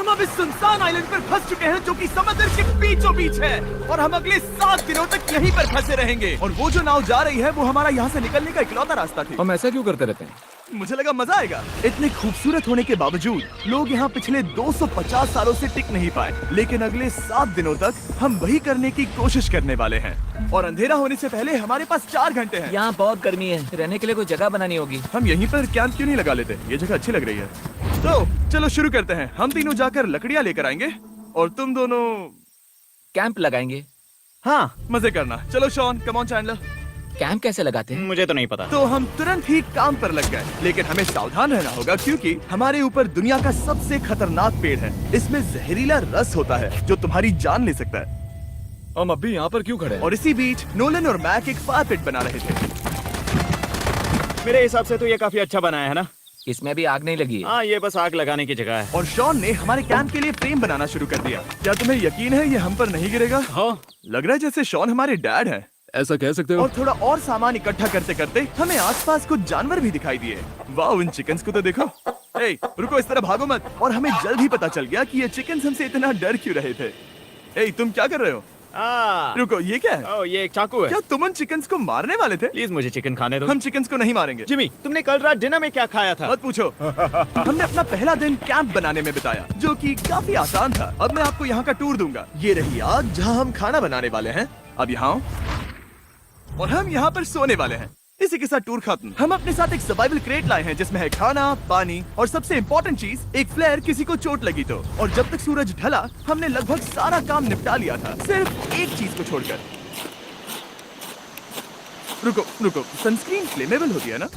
हम अब इस सुनसान आइलैंड पर फंस चुके हैं जो कि समुद्र के बीचों बीच है और हम अगले 7 दिनों तक यहीं पर फंसे रहेंगे। और वो जो नाव जा रही है वो हमारा यहाँ से निकलने का इकलौता रास्ता थी। हम ऐसा क्यों करते रहते हैं? मुझे लगा मजा आएगा। इतने खूबसूरत होने के बावजूद लोग यहाँ पिछले 250 सालों से टिक नहीं पाए, लेकिन अगले 7 दिनों तक हम वही करने की कोशिश करने वाले हैं। और अंधेरा होने से पहले हमारे पास 4 घंटे हैं। यहाँ बहुत गर्मी है, रहने के लिए कोई जगह बनानी होगी। हम यहीं पर कैंप क्यों नहीं लगा लेते? ये जगह अच्छी लग रही है। तो चलो शुरू करते हैं। हम तीनों जाकर लकड़ियाँ लेकर आएंगे और तुम दोनों कैंप लगाएंगे। हाँ मजे करना। चलो Sean, come on Chandler. Camp कैसे लगाते हैं? मुझे तो नहीं पता। तो हम तुरंत ही काम पर लग गए, लेकिन हमें सावधान रहना होगा क्योंकि हमारे ऊपर दुनिया का सबसे खतरनाक पेड़ है। इसमें जहरीला रस होता है जो तुम्हारी जान ले सकता है। हम अभी यहाँ पर क्यों खड़े हैं? और इसी बीच नोलन और मैक एक फायर पिट बना रहे थे। मेरे हिसाब से तो ये काफी अच्छा बनाया है ना? इसमें भी आग नहीं लगी है। हाँ, ये बस आग लगाने की जगह है। और शॉन ने हमारे कैंप के लिए फ्रेम बनाना शुरू कर दिया। क्या तुम्हें यकीन है ये हम पर नहीं गिरेगा? हाँ, लग रहा है जैसे शॉन हमारे डैड है। ऐसा कह सकते हो? और थोड़ा और सामान इकट्ठा करते करते हमें आसपास कुछ जानवर भी दिखाई दिए। वाह, इन चिकन्स को तो देखो। ए, रुको, इस तरह भागो मत। और हमें जल्द ही पता चल गया कि ये चिकन्स हमसे इतना डर क्यों रहे थे। ए, तुम क्या कर रहे हो? रुको, ये क्या है? ओह, ये एक चाकू है। क्या तुम उन चिकन्स को मारने वाले थे? प्लीज मुझे चिकन खाने दो। हम चिकन्स को नहीं मारेंगे। जिमी, तुमने कल रात डिनर में क्या खाया था? मत पूछो। हमने अपना पहला दिन कैंप बनाने में बिताया, जो कि काफी आसान था। अब मैं आपको यहाँ का टूर दूंगा। ये रही आग जहाँ हम खाना बनाने वाले हैं। अब यहाँ और हम यहाँ पर सोने वाले हैं। इसी के साथ टूर खत्म। हम अपने साथ एक सर्वाइवल क्रेट लाए हैं जिसमें है खाना, पानी और सबसे इम्पोर्टेंट चीज एक फ्लेयर किसी को चोट लगी तो। और जब तक सूरज ढला हमने लगभग सारा काम निपटा लिया था, सिर्फ एक चीज को छोड़कर। रुको, सनस्क्रीन फ्लेमेबल होती है ना?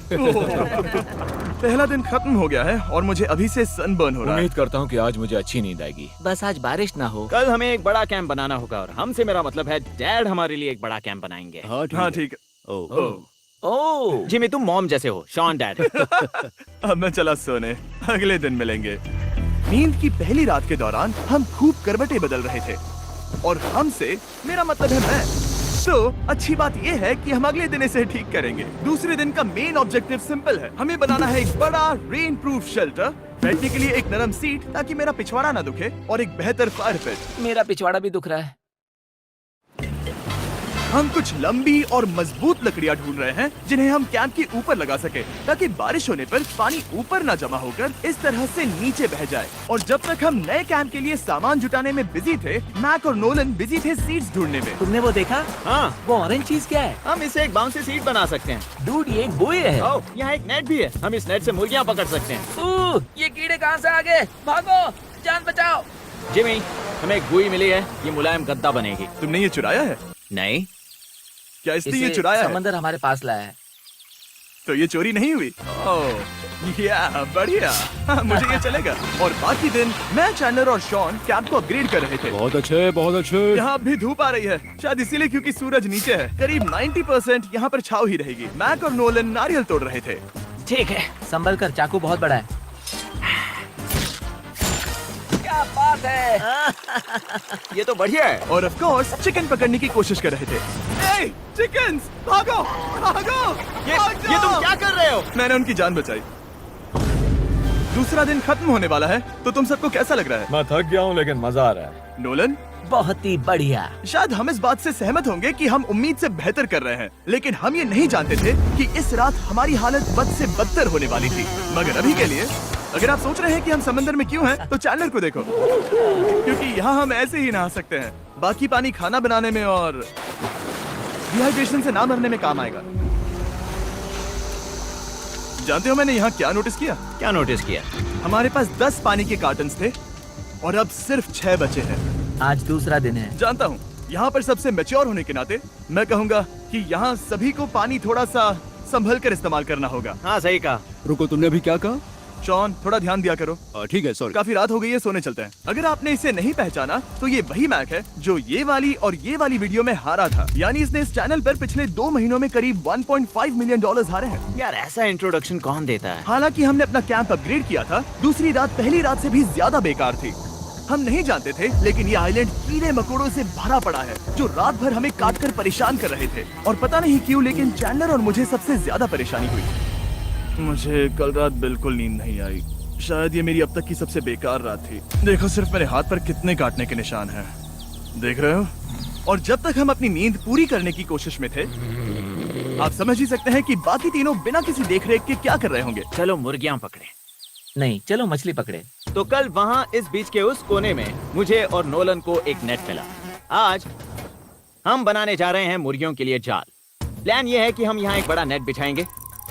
पहला दिन खत्म हो गया है और मुझे अभी से सनबर्न हो रहा है। उम्मीद करता हूँ कि आज मुझे अच्छी नींद आएगी। बस आज बारिश ना हो। कल हमें एक बड़ा कैंप बनाना होगा और हमसे मेरा मतलब है डैड हमारे लिए एक बड़ा कैंप बनाएंगे। हाँ ठीक है। ओह, जिमी, तुम मॉम जैसे हो, शॉन डैड। अब मैं चला सोने, अगले दिन मिलेंगे। नींद की पहली रात के दौरान हम खूब करवटें बदल रहे थे और हमसे मेरा मतलब है मैं। तो अच्छी बात यह है कि हम अगले दिन इसे ठीक करेंगे। दूसरे दिन का मेन ऑब्जेक्टिव सिंपल है। हमें बनाना है एक बड़ा रेन प्रूफ शेल्टर, बैठने के लिए एक नरम सीट ताकि मेरा पिछवाड़ा ना दुखे, और एक बेहतर फायर पिट। मेरा पिछवाड़ा भी दुख रहा है। हम कुछ लंबी और मजबूत लकड़ियां ढूंढ रहे हैं जिन्हें हम कैंप के ऊपर लगा सके ताकि बारिश होने पर पानी ऊपर न जमा होकर इस तरह से नीचे बह जाए। और जब तक हम नए कैंप के लिए सामान जुटाने में बिजी थे, मैक और नोलन बिजी थे सीड्स ढूंढने में। तुमने वो देखा? हाँ, वो ऑरेंज चीज क्या है? हम इसे एक बाउंसी सीट बना सकते हैं। डूड, ये एक बुए है। ओह, यहाँ एक नेट भी है। हम इस नेट से मुर्गियाँ पकड़ सकते हैं। ये कीड़े कहाँ से आ गए? भागो, जान बचाओ। जिमी, हमें एक बुई मिली है। ये मुलायम गद्दा बनेगी। तुमने ये चुराया है? नहीं, क्या इसलिए ये इसे चुराया है? समंदर हमारे पास लाया है। तो ये चोरी नहीं हुई? ओह या बढ़िया। हाँ, मुझे ये चलेगा। और बाकी दिन मैं, चैंडलर और शॉन कैंप को अपग्रेड कर रहे थे। बहुत अच्छे, बहुत अच्छे। यहाँ भी धूप आ रही है, शायद इसीलिए क्योंकि सूरज नीचे है। करीब 90% यहाँ पर छाव ही रहेगी। मैक और नोलन नारियल तोड़ रहे थे। ठीक है, संभल कर, चाकू बहुत बड़ा है। क्या बात है? ये तो बढ़िया है। और ऑफ कोर्स चिकन पकड़ने की कोशिश कर रहे थे। ए, चिकन्स, भागो, भागो, ये तुम क्या कर रहे हो? मैंने उनकी जान बचाई। दूसरा दिन खत्म होने वाला है, तो तुम सबको कैसा लग रहा है? मैं थक गया हूँ लेकिन मजा आ रहा है। नोलन, बहुत ही बढ़िया। शायद हम इस बात से सहमत होंगे कि हम उम्मीद से बेहतर कर रहे हैं, लेकिन हम ये नहीं जानते थे कि इस रात हमारी हालत बद से बदतर होने वाली थी। मगर अभी के लिए अगर आप सोच रहे हैं कि हम समंदर में क्यों हैं, तो चैंडलर को देखो, क्योंकि यहाँ हम ऐसे ही नहा सकते हैं। बाकी पानी खाना बनाने में और डिहाइड्रेशन से ना मरने में काम आएगा। जानते हो मैंने यहाँ क्या नोटिस किया? क्या नोटिस किया? हमारे पास 10 पानी के कार्टन्स थे और अब सिर्फ 6 बचे हैं। आज दूसरा दिन है। जानता हूँ, यहाँ पर सबसे मैच्योर होने के नाते मैं कहूँगा कि यहाँ सभी को पानी थोड़ा सा संभल कर इस्तेमाल करना होगा। हाँ, सही कहा। रुको, तुमने अभी क्या कहा? शॉन, थोड़ा ध्यान दिया करो। ठीक है, सॉरी। काफी रात हो गई है, सोने चलते हैं। अगर आपने इसे नहीं पहचाना तो ये वही मैक है जो ये वाली और ये वाली वीडियो में हारा था। यानी इसने इस चैनल पर पिछले 2 महीनों में करीब $1.5 मिलियन हारे हैं। यार, ऐसा इंट्रोडक्शन कौन देता है? हालांकि हमने अपना कैंप अपग्रेड किया था, दूसरी रात पहली रात से भी ज्यादा बेकार थी। हम नहीं जानते थे, लेकिन ये आइलैंड कीड़े मकोड़ों से भरा पड़ा है जो रात भर हमें काट कर परेशान कर रहे थे। और पता नहीं क्यों, लेकिन चैंडलर और मुझे सबसे ज्यादा परेशानी हुई। मुझे कल रात बिल्कुल नींद नहीं आई। शायद ये मेरी अब तक की सबसे बेकार रात थी। देखो सिर्फ मेरे हाथ पर कितने काटने के निशान हैं। देख रहे हो? और जब तक हम अपनी नींद पूरी करने की कोशिश में थे, आप समझ ही सकते हैं कि बाकी तीनों बिना किसी देखरेख के क्या कर रहे होंगे। चलो मुर्गियां पकड़े। नहीं, चलो मछली पकड़े। तो कल वहाँ इस बीच के उस कोने में मुझे और नोलन को एक नेट मिला। आज हम बनाने जा रहे हैं मुर्गियों के लिए जाल। प्लान ये है कि हम यहाँ एक बड़ा नेट बिछाएंगे,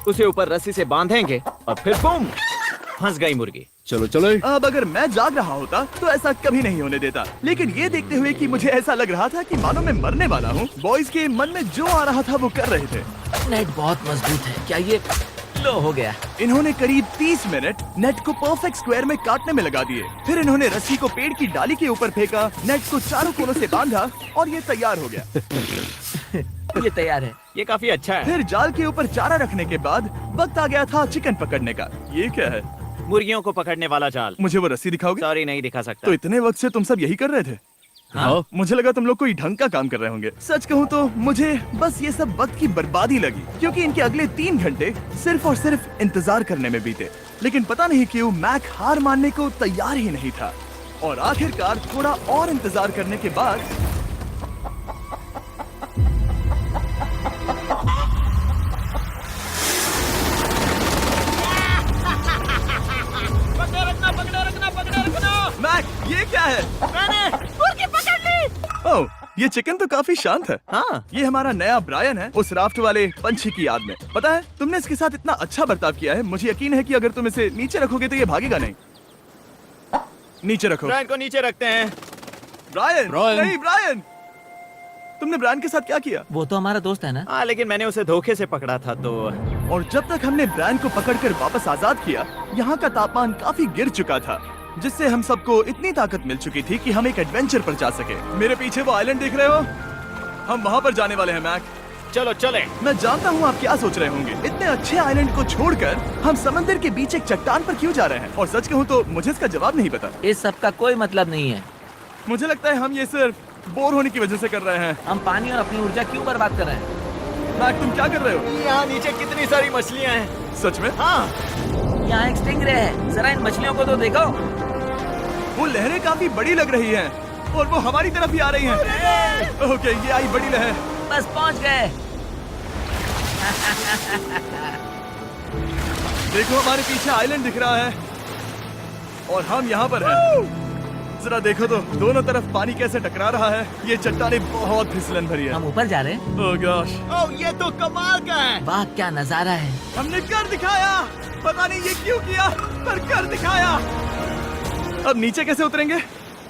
उसे ऊपर रस्सी से बांधेंगे और फिर बूम, फंस गई मुर्गी। चलो चलो। अब अगर मैं जाग रहा होता तो ऐसा कभी नहीं होने देता, लेकिन ये देखते हुए कि मुझे ऐसा लग रहा था कि मानो मैं मरने वाला हूँ, बॉयज के मन में जो आ रहा था वो कर रहे थे। नेट बहुत मजबूत है। क्या ये लो हो गया? इन्होंने करीब 30 मिनट नेट को परफेक्ट स्क्वायर में काटने में लगा दिए। फिर इन्होंने रस्सी को पेड़ की डाली के ऊपर फेंका, नेट को चारों कोनों से बांधा और ये तैयार हो गया। ये तैयार है। ये काफी अच्छा है। फिर जाल के ऊपर चारा रखने के बाद वक्त आ गया था चिकन पकड़ने का। ये क्या है? मुर्गियों को पकड़ने वाला जाल। मुझे वो रस्सी दिखाओगे? सॉरी, नहीं दिखा सकता। तो इतने वक्त से तुम सब यही कर रहे थे? हाँ। मुझे लगा तुम लोग कोई ढंग का काम कर रहे होंगे। सच कहूँ तो मुझे बस ये सब वक्त की बर्बादी लगी, क्योंकि इनके अगले 3 घंटे सिर्फ और सिर्फ इंतजार करने में बीते। लेकिन पता नहीं क्यों मैक हार मानने को तैयार ही नहीं था, और आखिरकार थोड़ा और इंतजार करने के बाद मैक, ये क्या है? मैंने मुर्गी पकड़ ली। ओह, ये चिकन तो काफी शांत है। हाँ। ये हमारा नया ब्रायन है, उस राफ्ट वाले पंछी की याद में। पता है, तुमने इसके साथ इतना अच्छा बर्ताव किया है, मुझे यकीन है कि अगर तुम इसे नीचे रखोगे तो ये भागेगा नहीं। नीचे रखो। ब्रायन को नीचे रखते हैं। Brian, Brian. नहीं ब्रायन। तुमने ब्रायन के साथ क्या किया? वो तो हमारा दोस्त है ना। हाँ, लेकिन मैंने उसे धोखे से पकड़ा था तो। और जब तक हमने ब्रायन को पकड़कर वापस आजाद किया, यहाँ का तापमान काफी गिर चुका था, जिससे हम सबको इतनी ताकत मिल चुकी थी कि हम एक एडवेंचर पर जा सके। मेरे पीछे वो आइलैंड देख रहे हो? हम वहाँ पर जाने वाले हैं मैक। चलो चले। मैं जानता हूँ आप क्या सोच रहे होंगे, इतने अच्छे आइलैंड को छोड़कर हम समंदर के बीच एक चट्टान पर क्यों जा रहे हैं? और सच कहूँ तो मुझे इसका जवाब नहीं पता। इस सब का कोई मतलब नहीं है। मुझे लगता है हम ये सिर्फ बोर होने की वजह से कर रहे हैं। हम पानी और अपनी ऊर्जा क्यों बर्बाद कर रहे हैं? मैक, तुम क्या कर रहे हो? यहाँ नीचे कितनी सारी मछलियाँ हैं। सच में? हाँ। यहाँ एक स्टिंगरे है, जरा इन मछलियों को तो देखो। वो लहरें काफी बड़ी लग रही हैं, और वो हमारी तरफ ही आ रही हैं। ओके, ये आई बड़ी लहर। बस पहुँच गए। देखो, हमारे पीछे आइलैंड दिख रहा है और हम यहाँ पर हैं। जरा देखो तो, दोनों तरफ पानी कैसे टकरा रहा है। ये चट्टानें बहुत फिसलन भरी है। हम ऊपर जा रहे हैं। ओह गॉश, ओह, ये तो कमाल का है। वाह, क्या नजारा है। हमने कर दिखाया। पता नहीं ये क्यों किया, पर कर दिखाया। अब नीचे कैसे उतरेंगे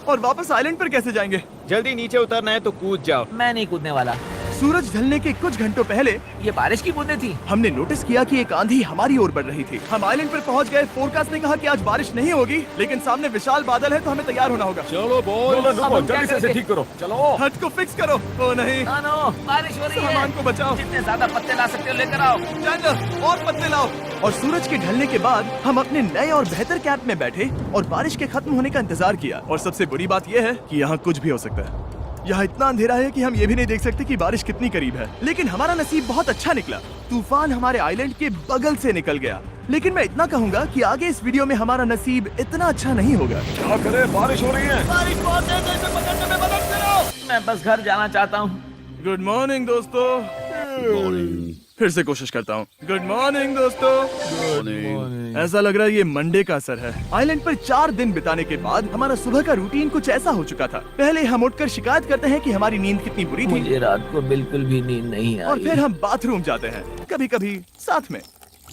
और वापस आइलैंड पर कैसे जाएंगे? जल्दी नीचे उतरना है तो कूद जाओ। मैं नहीं कूदने वाला। सूरज ढलने के कुछ घंटों पहले ये बारिश की बूंदें थी। हमने नोटिस किया कि एक आंधी हमारी ओर बढ़ रही थी। हम आइलैंड पर पहुंच गए। फोरकास्ट ने कहा कि आज बारिश नहीं होगी, लेकिन सामने विशाल बादल है, तो हमें तैयार होना होगा। चलो बॉय, अब हम क्या जल्दी से इसे करेंगे? ठीक करो। चलो। हट को फिक्स करो। ओ नहीं, नो, बारिश हो रही है। सामान को बचाओ। जितने ज्यादा पत्ते ला सकते हो लेकर आओ। चैंडलर, और पत्ते लाओ। और सूरज के ढलने के बाद हम अपने नए और बेहतर कैंप में बैठे और बारिश के खत्म होने का इंतजार किया। और सबसे बुरी बात यह है कि यहाँ कुछ भी हो सकता है। यहाँ इतना अंधेरा है कि हम ये भी नहीं देख सकते कि बारिश कितनी करीब है। लेकिन हमारा नसीब बहुत अच्छा निकला। तूफान हमारे आइलैंड के बगल से निकल गया। लेकिन मैं इतना कहूँगा कि आगे इस वीडियो में हमारा नसीब इतना अच्छा नहीं होगा। क्या करें, बारिश हो रही है। बारिश बहुत तेज है, इसे पकड़ने में मदद करो। मैं बस घर जाना चाहता हूँ। गुड मॉर्निंग दोस्तों। फिर से कोशिश करता हूँ। गुड मॉर्निंग दोस्तों। ऐसा लग रहा है ये मंडे का असर है। आइलैंड पर 4 दिन बिताने के बाद हमारा सुबह का रूटीन कुछ ऐसा हो चुका था। पहले हम उठकर शिकायत करते हैं कि हमारी नींद कितनी बुरी थी, मुझे रात को बिल्कुल भी नींद नहीं और आई। फिर हम बाथरूम जाते हैं, कभी कभी साथ में,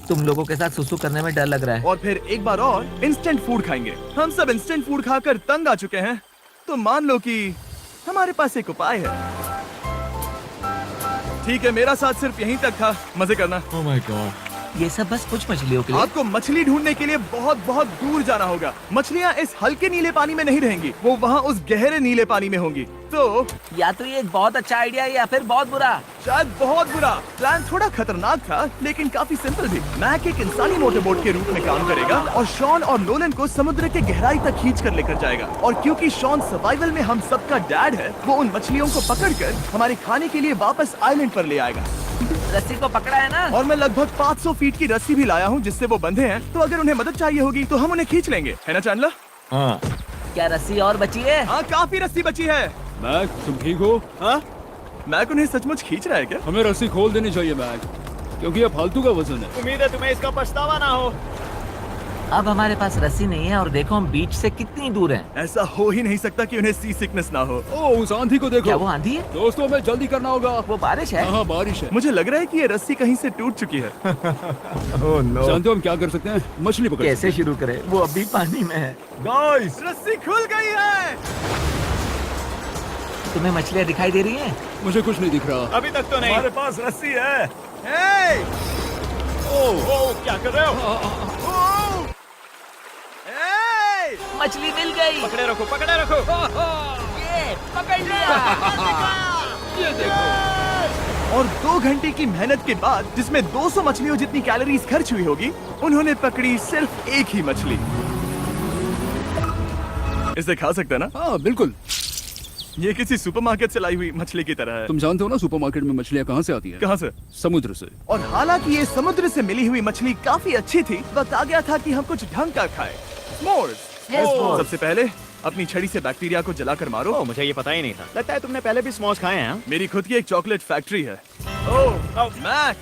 तुम लोगों के साथ सुसु करने में डर लग रहा है। और फिर एक बार और इंस्टेंट फूड खाएंगे। हम सब इंस्टेंट फूड खाकर तंग आ चुके हैं, तो मान लो कि हमारे पास एक उपाय है। ठीक है, मेरा साथ सिर्फ यहीं तक था। मजे करना। Oh my God. ये सब बस कुछ मछलियों के लिए। आपको मछली ढूंढने के लिए बहुत बहुत दूर जाना होगा। मछलियाँ इस हल्के नीले पानी में नहीं रहेंगी, वो वहाँ उस गहरे नीले पानी में होंगी। तो या तो ये एक बहुत अच्छा आइडिया है या फिर बहुत बुरा। शायद बहुत बुरा। प्लान थोड़ा खतरनाक था, लेकिन काफी सिंपल भी। मैक एक इंसानी मोटरबोट के रूप में काम करेगा और शॉन और नोलन को समुद्र के गहराई तक खींच कर लेकर जाएगा। और क्योंकि शॉन सर्वाइवल में हम सबका डैड है, वो उन मछलियों को पकड़कर हमारे खाने के लिए वापस आइलैंड पर ले आएगा। रस्सी को पकड़ा है ना? और मैं लगभग 500 फीट की रस्सी भी लाया हूँ जिससे वो बंधे हैं, तो अगर उन्हें मदद चाहिए होगी तो हम उन्हें खींच लेंगे, है ना चैंडलर? हाँ। क्या रस्सी और बची है? हाँ, काफी रस्सी बची है। मैक, तुम ठीक हो? हाँ, मैक उन्हें सचमुच खींच रहा है क्या? हमें रस्सी खोल देनी चाहिए मैक, क्योंकि ये फालतू का वजन है। उम्मीद है तुम्हें इसका पछतावा ना हो। अब हमारे पास रस्सी नहीं है और देखो हम बीच से कितनी दूर हैं। ऐसा हो ही नहीं सकता कि उन्हें सी सिकनेस ना हो। ओ, उस आंधी को देखो। क्या वो आंधी है? दोस्तों, हमें जल्दी करना होगा। वो बारिश है? हाँ, बारिश है। मुझे लग रहा है कि ये रस्सी कहीं से टूट चुकी है। Oh no. जानते हो हम क्या कर सकते हैं? मछली पकड़ कैसे शुरू करें? वो अभी पानी में है। गाइस, रस्सी खुल गई है। तुम्हें मछलियाँ दिखाई दे रही हैं? मुझे कुछ नहीं दिख रहा। अभी तक तो नहीं। हमारे पास रस्सी है। हे! ओ, क्या कर रहे हो? ओह! हे! मछली मिल गई। पकड़े रखो, पकड़े रखो। ये पकड़ लिया। ये देखो। और 2 घंटे की मेहनत के बाद, जिसमें 200 मछलियों जितनी कैलोरीज खर्च हुई होगी, उन्होंने पकड़ी सिर्फ एक ही मछली। इसे खा सकते हैं ना? हाँ, बिल्कुल। ये किसी सुपरमार्केट से लाई हुई मछली की तरह है। तुम जानते हो ना सुपरमार्केट में मछलियाँ कहाँ से आती हैं? कहाँ से? समुद्र से। और हालांकि ये समुद्र से मिली हुई मछली काफी अच्छी थी, वक्त आ गया था कि हम कुछ ढंग का खाएं। s'mores। सबसे पहले अपनी छड़ी से बैक्टीरिया को जलाकर मारो। ओ, मुझे ये पता ही नहीं था। लगता है तुमने पहले भी स्मोस खाए हैं। हाँ? मेरी खुद की एक चॉकलेट फैक्ट्री है। ओह मैक,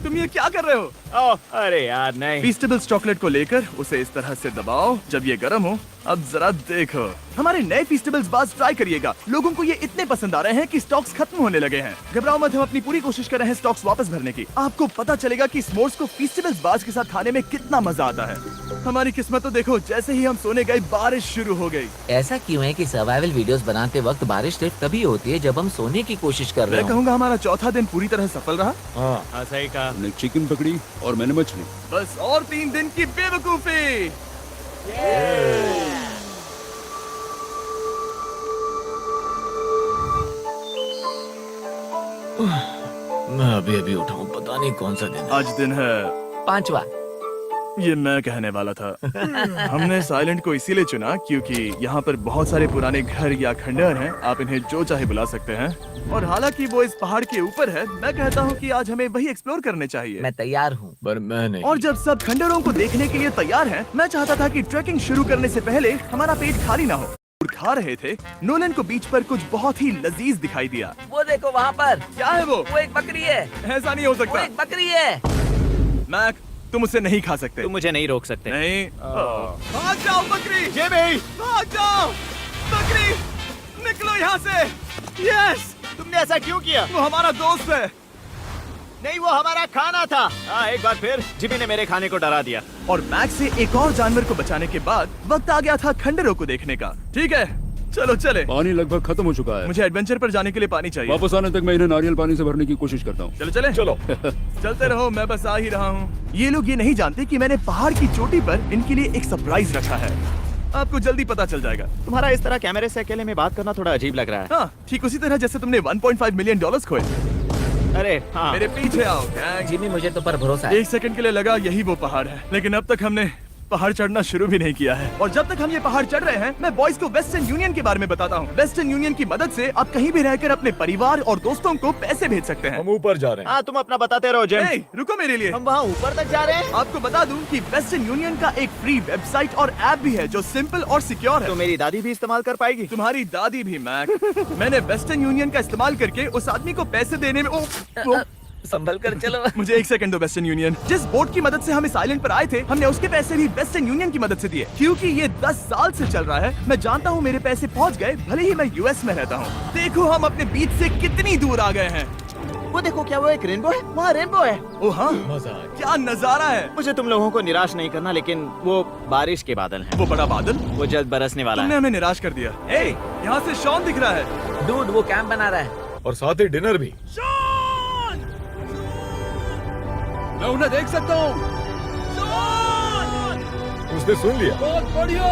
तुम ये क्या कर रहे हो? ओह, अरे यार नहीं। फीस्टेबल्स चॉकलेट को लेकर उसे इस तरह से दबाओ जब ये गर्म हो। अब जरा देखो, हमारे नए फीस्टेबल्स बार्स ट्राई करिएगा। लोगों को ये इतने पसंद आ रहे हैं कि स्टॉक्स खत्म होने लगे हैं। घबराओ मत, हम अपनी पूरी कोशिश कर रहे हैं स्टॉक्स वापस भरने की। आपको पता चलेगा कि s'mores को फीस्टेबल्स बार्स के साथ खाने में कितना मजा आता है। हमारी किस्मत तो देखो, जैसे ही हम सोने गए बारिश शुरू हो गई। ऐसा क्यों है कि सर्वाइवल वीडियोस बनाते वक्त बारिश सिर्फ तभी होती है जब हम सोने की कोशिश कर रहे मैं हो? कहूँगा हमारा चौथा दिन पूरी तरह सफल रहा। हाँ, सही कहा। हमने चिकन पकड़ी और मैंने मछली। बस और 3 दिन की बेवकूफी। मैं अभी उठा हूँ, पता नहीं कौन सा दिन। आज दिन है 5वां। ये मैं कहने वाला था। हमने साइलेंट को इसीलिए चुना क्योंकि यहाँ पर बहुत सारे पुराने घर या खंडहर हैं, आप इन्हें जो चाहे बुला सकते हैं। और हालांकि वो इस पहाड़ के ऊपर है, मैं कहता हूँ कि आज हमें वही एक्सप्लोर करने चाहिए। मैं तैयार हूँ। पर मैं नहीं। और जब सब खंडहरों को देखने के लिए तैयार हैं, मैं चाहता था कि ट्रैकिंग शुरू करने से पहले हमारा पेट खाली ना हो। और खा रहे थे, नोलन को बीच पर कुछ बहुत ही लजीज दिखाई दिया। वो देखो वहाँ पर। क्या है वो? वो एक बकरी है। ऐसा नहीं हो वो सकता। एक बकरी है। मैक, तुम उसे नहीं खा सकते। तुम मुझे नहीं रोक सकते। नहीं। भाग जाओ बकरी। ये भी। भाग जाओ बकरी, निकलो यहाँ से। यस, तुमने ऐसा क्यों किया? वो हमारा दोस्त है। नहीं, वो हमारा खाना था। हाँ, एक बार फिर जिमी ने मेरे खाने को डरा दिया। और मैक से एक और जानवर को बचाने के बाद वक्त आ गया था खंडहरों को देखने का। ठीक है, चलो चले। पानी लगभग खत्म हो चुका है। मुझे एडवेंचर पर जाने के लिए पानी चाहिए। वापस आने तक मैं इन्हें नारियल पानी से भरने की कोशिश करता हूँ। चलो चले। चलो। चलते रहो, मैं बस आ ही रहा हूँ। ये लोग ये नहीं जानते कि मैंने पहाड़ की चोटी पर इनके लिए एक सरप्राइज रखा है। आपको जल्दी पता चल जाएगा। तुम्हारा इस तरह कैमरे से अकेले में बात करना थोड़ा अजीब लग रहा है। हाँ, ठीक उसी तरह जैसे तुमने $1.5 मिलियन खोए। अरे हाँ। मेरे पीछे आओ गैंग। जिमी, मुझे तो पर भरोसा है। 1 सेकंड के लिए लगा यही वो पहाड़ है, लेकिन अब तक हमने पहाड़ चढ़ना शुरू भी नहीं किया है। और जब तक हम ये पहाड़ चढ़ रहे हैं, मैं बॉयज को वेस्टर्न यूनियन के बारे में बताता हूँ। वेस्टर्न यूनियन की मदद से आप कहीं भी रहकर अपने परिवार और दोस्तों को पैसे भेज सकते हैं। हम ऊपर जा रहे हैं। हाँ, तुम अपना बताते रहो जिम। Hey, रुको मेरे लिए। हम वहाँ ऊपर तक जा रहे हैं। आपको बता दूं कि वेस्टर्न यूनियन का एक फ्री वेबसाइट और ऐप भी है जो सिंपल और सिक्योर है। तो मेरी दादी भी इस्तेमाल कर पाएगी। तुम्हारी दादी भी मैक। मैंने वेस्टर्न यूनियन का इस्तेमाल करके उस आदमी को पैसे देने में संभल कर चलो। मुझे 1 सेकंड दो। वेस्टर्न यूनियन, जिस बोट की मदद से हम इस आइलैंड पर आए थे, हमने उसके पैसे भी वेस्टर्न यूनियन की मदद से दिए। क्योंकि ये 10 साल से चल रहा है, मैं जानता हूँ मेरे पैसे पहुँच गए, भले ही मैं यूएस में रहता हूँ। देखो हम अपने बीच से कितनी दूर आ गए हैं। वो देखो, क्या वो एक रेनबो है? वहाँ रेनबो है। ओ हाँ, मजा आ गया। क्या नजारा है। मुझे तुम लोगों को निराश नहीं करना, लेकिन वो बारिश के बादल हैं। वो बड़ा बादल, वो जल्द बरसने वाला तुमने है। हमें निराश कर दिया। ए, यहाँ से शॉन दिख रहा है। डूड, वो कैंप बना रहा है। और साथ ही डिनर भी। शॉन! मैं उन्हें देख सकता हूँ। उसने सुन लिया। बहुत बढ़िया।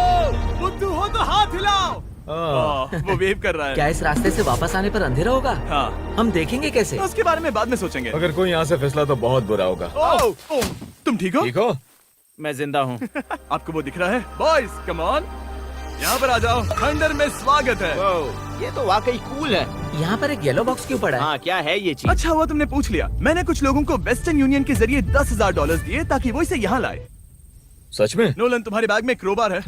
बुद्धू हो तो हाथ हिलाओ। हाँ। वो वेव कर रहा है। क्या इस रास्ते से वापस आने पर अंधेरा होगा? हाँ, हम देखेंगे कैसे? उसके बारे में बाद में सोचेंगे। अगर कोई यहाँ से फिसला तो बहुत बुरा होगा। तुम ठीक हो? ठीक हो? मैं जिंदा हूँ। आपको वो दिख रहा है? Boys come on. यहाँ पर आ जाओ, खंडर में स्वागत है। ओह, ये तो वाकई कूल है। यहाँ पर एक येलो बॉक्स क्यों पड़ा है? हाँ, क्या है ये चीज? अच्छा हुआ तुमने पूछ लिया। मैंने कुछ लोगों को वेस्टर्न यूनियन के जरिए $10,000 दिए ताकि वो इसे यहाँ लाए। सच में? नोलन, तुम्हारे बैग में क्रोबार है।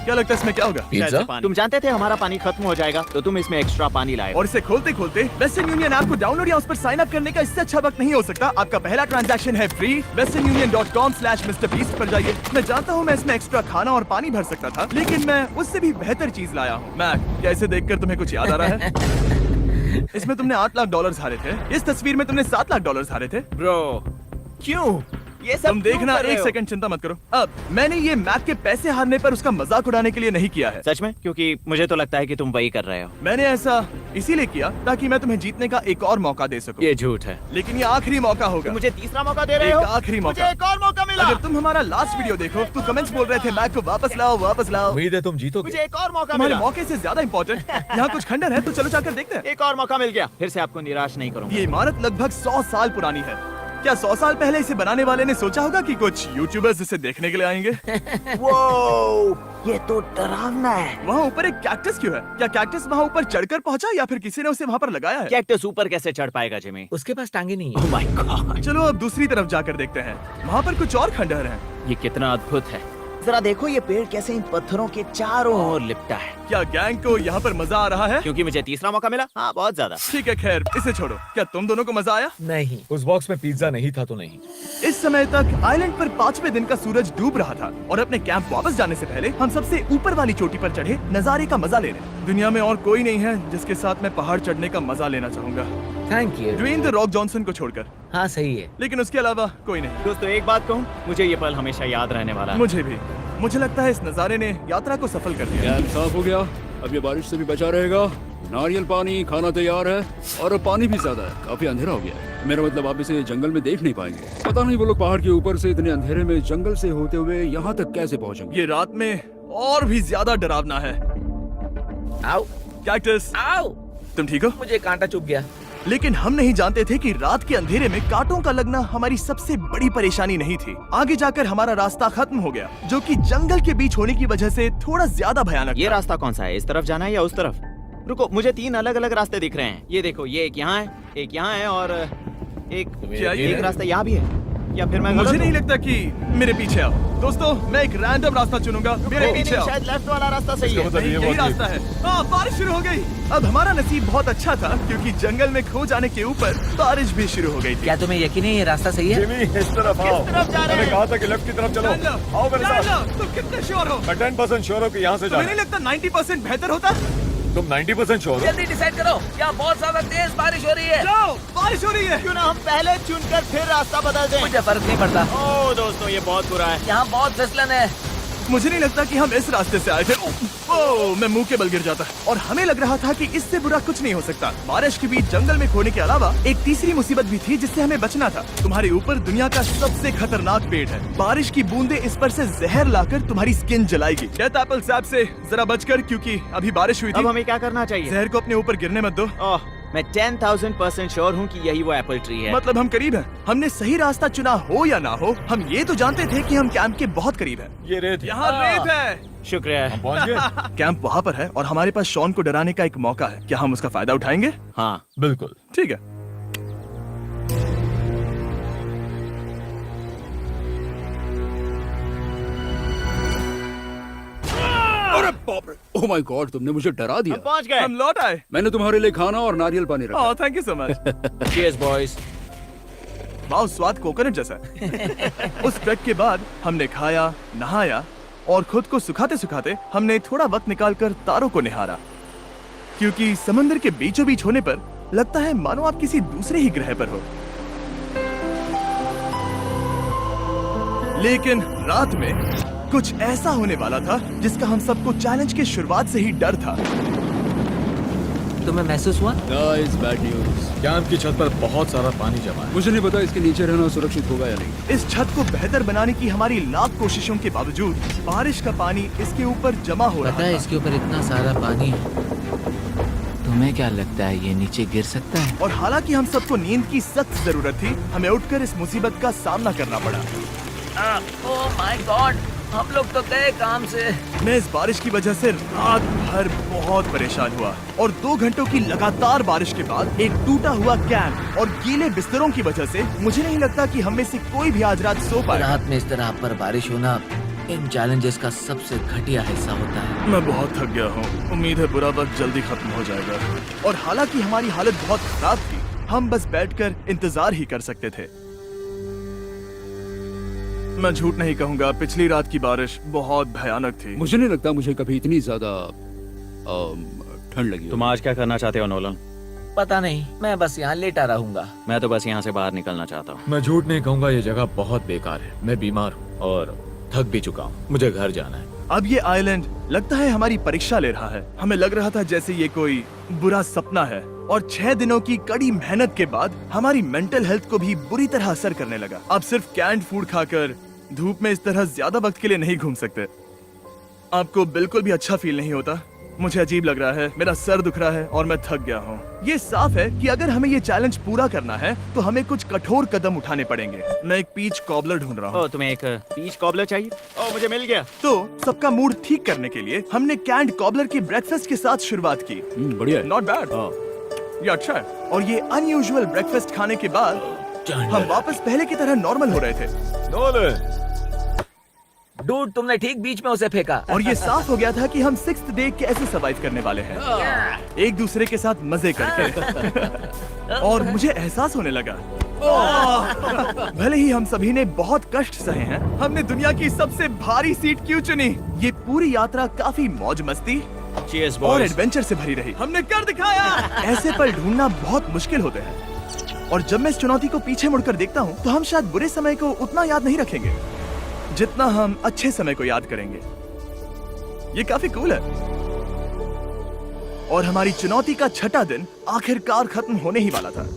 क्या लगता है इसमें क्या होगा? पिज्जा? पानी। तुम जानते थे हमारा पानी खत्म हो जाएगा, तो तुम इसमें एक्स्ट्रा पानी लाए। और इसे खोलते खोलते वेस्टर्न यूनियन ऐप को डाउनलोड या उस पर साइन अप करने का इससे अच्छा वक्त नहीं हो सकता। आपका पहला ट्रांजैक्शन है फ्री। westernunion.com/MrBeast पर जाइए। मैं जानता हूँ मैं इसमें एक्स्ट्रा खाना और पानी भर सकता था, लेकिन मैं उससे भी बेहतर चीज लाया हूँ। मैक, क्या इसे देखकर तुम्हें कुछ याद आ रहा है? इसमें तुमने $8 लाख हारे थे। इस तस्वीर में तुमने $7 लाख हारे थे। ब्रो, क्यों? ये सब तुम क्यों देखना, कर रहे एक हो? सेकंड चिंता मत करो। अब मैंने ये मैक के पैसे हारने पर उसका मजाक उड़ाने के लिए नहीं किया है। सच में? क्योंकि मुझे तो लगता है कि तुम वही कर रहे हो। मैंने ऐसा इसीलिए किया ताकि मैं तुम्हें जीतने का एक और मौका दे सकूं। ये झूठ है। लेकिन ये आखिरी मौका होगा। तुम मुझे तीसरा मौका दे रहे एक हो? आखिरी मौका। मुझे एक और मौका मिला। अगर तुम हमारा लास्ट वीडियो देखो तो कमेंट्स बोल रहे थे मैक को वापस लाओ, वापस लाओ। उम्मीद है तुम जीतोगे। मुझे एक और मौका तुम्हारे मिला। मौके से ज्यादा इम्पोर्टेंट यहाँ कुछ खंडर है, तो चलो जाकर देखते हैं। एक और मौका मिल गया। फिर से आपको निराश नहीं करूंगा। ये इमारत लगभग 100 साल पुरानी है। क्या 100 साल पहले इसे बनाने वाले ने सोचा होगा कि कुछ यूट्यूबर्स इसे देखने के लिए आएंगे? वो ये तो डरावना है। वहाँ ऊपर एक कैक्टस क्यों है? क्या कैक्टस वहाँ ऊपर चढ़कर पहुँचा या फिर किसी ने उसे वहाँ पर लगाया है? कैक्टस ऊपर कैसे चढ़ पाएगा जिमी? उसके पास टांगे नहीं है। ओह माय गॉड, चलो अब दूसरी तरफ जाकर देखते हैं। वहाँ पर कुछ और खंडहर हैं। ये कितना अद्भुत है। जरा देखो ये पेड़ कैसे इन पत्थरों के चारों ओर लिपटा है। क्या गैंग को यहाँ पर मजा आ रहा है? क्योंकि मुझे तीसरा मौका मिला। हाँ, बहुत ज्यादा। ठीक है, खैर इसे छोड़ो। क्या तुम दोनों को मजा आया? नहीं। उस बॉक्स में पिज्जा नहीं था तो नहीं। इस समय तक आइलैंड पर 5वें दिन का सूरज डूब रहा था और अपने कैंप वापस जाने से पहले हम सबसे ऊपर वाली चोटी पर चढ़े नजारे का मजा ले रहे। दुनिया में और कोई नहीं है जिसके साथ मैं पहाड़ चढ़ने का मजा लेना चाहूंगा, thank you. Dwayne the Rock Johnson को छोड़कर। हाँ सही है। लेकिन उसके अलावा कोई नहीं। दोस्तों, एक बात कहूँ, मुझे ये पल हमेशा याद रहने वाला है। मुझे भी। मुझे लगता है इस नजारे ने यात्रा को सफल कर दिया। कैंप साफ हो गया, अब ये बारिश से भी बचा रहेगा। नारियल पानी, खाना तैयार है और अब पानी भी ज्यादा है। काफी अंधेरा हो गया है। मेरा मतलब आप इसे जंगल में देख नहीं पाएंगे। पता नहीं वो लोग पहाड़ के ऊपर से इतने अंधेरे में जंगल से होते हुए यहाँ तक कैसे पहुँचेंगे। ये रात में और भी ज्यादा डरावना है। आओ कैक्टस, आओ। तुम ठीक हो? मुझे कांटा चुभ गया। लेकिन हम नहीं जानते थे कि रात के अंधेरे में कांटों का लगना हमारी सबसे बड़ी परेशानी नहीं थी। आगे जाकर हमारा रास्ता खत्म हो गया, जो कि जंगल के बीच होने की वजह से थोड़ा ज्यादा भयानक ये था। रास्ता कौन सा है? इस तरफ जाना है या उस तरफ? रुको, मुझे 3 अलग अलग रास्ते दिख रहे हैं। ये देखो, ये एक यहाँ है, एक यहाँ है और क्या ये- एक रास्ता यहाँ भी है। या फिर मैं मुझे गलत नहीं हूँ? लगता कि मेरे पीछे आओ। दोस्तों, मैं एक रैंडम रास्ता चुनूंगा। मेरे नहीं, पीछे नहीं, आओ। शायद लेफ्ट वाला रास्ता सही है। मतलब नहीं, ये यही बहुत ही- रास्ता है। हाँ, बारिश शुरू हो गई। अब हमारा नसीब बहुत अच्छा था क्योंकि जंगल में खो जाने के ऊपर बारिश भी शुरू हो गई थी। क्या तुम्हें यकीन है ये रास्ता सही है? जिमी, इस तरफ आओ। तरफ जा रहे मैंने हैं? कहा था कि लेफ्ट की तरफ चलो। जान लो, आओ मेरे जान साथ। लो, तुम कितने श्योर हो? मैं 10% श्योर हूँ कि यहाँ से तुम्हें जाना। नहीं लगता 90% बेहतर होता? तुम 90% श्योर हो? जल्दी डिसाइड करो। यहाँ बहुत ज्यादा तेज बारिश हो रही है। जाओ, बारिश हो रही है। क्यों ना हम पहले चुनकर फिर रास्ता बदल दें? मुझे फर्क नहीं पड़ता। ओह दोस्तों, ये बहुत बुरा है। यहाँ बहुत फिसलन है। मुझे नहीं लगता कि हम इस रास्ते से आए थे। ओह, मैं मुंह के बल गिर जाता। और हमें लग रहा था कि इससे बुरा कुछ नहीं हो सकता। बारिश के बीच जंगल में खोने के अलावा एक तीसरी मुसीबत भी थी जिससे हमें बचना था। तुम्हारे ऊपर दुनिया का सबसे खतरनाक पेड़ है। बारिश की बूंदें इस पर से जहर लाकर तुम्हारी स्किन जलाएगी। डेथ एप्पल सैप से जरा बचकर, क्योंकि अभी बारिश हुई अब थी। हमें क्या करना चाहिए? जहर को अपने ऊपर गिरने मत दो। ओह, मैं 10,000% श्योर हूँ कि यही वो एप्पल ट्री है। मतलब हम करीब हैं। हमने सही रास्ता चुना हो या ना हो, हम ये तो जानते थे कि हम कैंप के बहुत करीब हैं। ये रेत है। यहाँ रेत है। शुक्रिया है। पहुँच गए? कैंप वहाँ पर है और हमारे पास शॉन को डराने का एक मौका है। क्या हम उसका फायदा उठाएंगे? हाँ, बिल्कुल। ठीक है। अरे बाप रे, ओह माय गॉड, तुमने मुझे डरा दिया। हम पहुँच गए। हम लौट आए। मैंने तुम्हारे लिए खाना और नारियल पानी रखा। Oh, thank you so much. Cheers, boys। वाह, स्वाद कोकोनट जैसा है। उस ट्रैक के बाद हमने खाया, नहाया और खुद को सुखाते सुखाते हमने थोड़ा वक्त निकालकर तारों को निहारा, क्योंकि समंदर के बीचों बीच होने पर लगता है मानो आप किसी दूसरे ही ग्रह पर हो। लेकिन रात में कुछ ऐसा होने वाला था जिसका हम सबको चैलेंज के शुरुआत से ही डर था। तुम्हें महसूस हुआ? Guys, bad news. कैंप की छत पर बहुत सारा पानी जमा है। मुझे नहीं पता इसके नीचे रहना सुरक्षित होगा या नहीं। इस छत को बेहतर बनाने की हमारी लाख कोशिशों के बावजूद बारिश का पानी इसके ऊपर जमा हो रहा पता है था। इसके ऊपर इतना सारा पानी है। तुम्हें क्या लगता है ये नीचे गिर सकता है? और हालांकि हम सबको नींद की सख्त जरूरत थी, हमें उठकर इस मुसीबत का सामना करना पड़ा। ओह माय गॉड, हम लोग तो गए काम से। मैं इस बारिश की वजह से रात भर बहुत परेशान हुआ और 2 घंटों की लगातार बारिश के बाद एक टूटा हुआ कैंप और गीले बिस्तरों की वजह से मुझे नहीं लगता कि हम में से कोई भी आज रात सो पाए। रात में इस तरह पर बारिश होना इन चैलेंजेस का सबसे घटिया हिस्सा होता है। मैं बहुत थक गया हूँ। उम्मीद है बुरा वक्त जल्दी खत्म हो जाएगा। और हालांकि हमारी हालत बहुत खराब थी, हम बस बैठकर इंतजार ही कर सकते थे। मैं झूठ नहीं कहूँगा, पिछली रात की बारिश बहुत भयानक थी। मुझे नहीं लगता मुझे कभी इतनी ज्यादा ठंड लगी हो। तुम आज क्या करना चाहते हो नोलन? पता नहीं, मैं बस यहाँ लेटा रहूंगा। मैं तो बस यहाँ से बाहर निकलना चाहता हूँ। मैं झूठ नहीं कहूंगा, ये जगह बहुत बेकार है। मैं बीमार हूँ और थक भी चुका हूँ। मुझे घर जाना है। अब ये आइलैंड लगता है हमारी परीक्षा ले रहा है। हमें लग रहा था जैसे ये कोई बुरा सपना है और 6 दिनों की कड़ी मेहनत के बाद हमारी मेंटल हेल्थ को भी बुरी तरह असर करने लगा। अब सिर्फ कैंड फूड खाकर धूप में इस तरह ज्यादा वक्त के लिए नहीं घूम सकते। आपको बिल्कुल भी अच्छा फील नहीं होता? मुझे अजीब लग रहा है, मेरा सर दुख रहा है और मैं थक गया हूँ। ये साफ है कि अगर हमें ये चैलेंज पूरा करना है तो हमें कुछ कठोर कदम उठाने पड़ेंगे। मैं एक पीच कॉबलर ढूंढ रहा हूँ। ओ, तुम्हें एक पीच कॉबलर चाहिए? ओ, मुझे मिल गया। तो सबका मूड ठीक करने के लिए हमने कैंड कॉबलर के ब्रेकफास्ट के साथ शुरुआत की। बढ़िया है। नॉट बैड, ये अच्छा है। और ये अनयूजुअल ब्रेकफास्ट खाने के बाद हम वापस पहले की तरह नॉर्मल हो रहे थे। नोलन, डूड, तुमने ठीक बीच में उसे फेंका। और ये साफ हो गया था कि हम 6th डे कैसे सर्वाइव करने वाले हैं, एक दूसरे के साथ मजे करके। और मुझे एहसास होने लगा, भले ही हम सभी ने बहुत कष्ट सहे हैं, हमने दुनिया की सबसे भारी सीट क्यों चुनी? ये पूरी यात्रा काफी मौज मस्ती Cheers, और boys. एडवेंचर से भरी रही। हमने कर दिखाया। ऐसे पल ढूंढना बहुत मुश्किल होते हैं और जब मैं इस चुनौती को पीछे मुड़कर देखता हूँ तो हम शायद बुरे समय को उतना याद नहीं रखेंगे जितना हम अच्छे समय को याद करेंगे। ये काफी कूल है। और हमारी चुनौती का 6ठा दिन आखिरकार खत्म होने ही वाला था।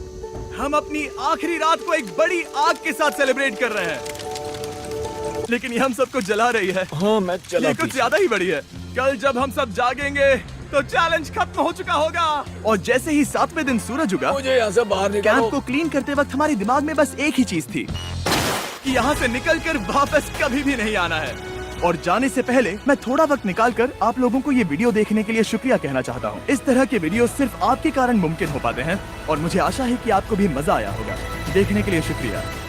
हम अपनी आखिरी रात को एक बड़ी आग के साथ सेलिब्रेट कर रहे हैं, लेकिन ये हम सबको जला रही है। हाँ मैं चला। ये कुछ ज्यादा ही बड़ी है। कल जब हम सब जागेंगे तो चैलेंज खत्म हो चुका होगा। और जैसे ही 7वें दिन सूरज उगा, मुझे यहाँ से बाहर कैंप निकालो। को क्लीन करते वक्त हमारे दिमाग में बस एक ही चीज थी कि यहाँ से निकलकर वापस कभी भी नहीं आना है। और जाने से पहले मैं थोड़ा वक्त निकालकर आप लोगों को ये वीडियो देखने के लिए शुक्रिया कहना चाहता हूँ। इस तरह के वीडियो सिर्फ आपके कारण मुमकिन हो पाते हैं और मुझे आशा है कि आपको भी मजा आया होगा। देखने के लिए शुक्रिया।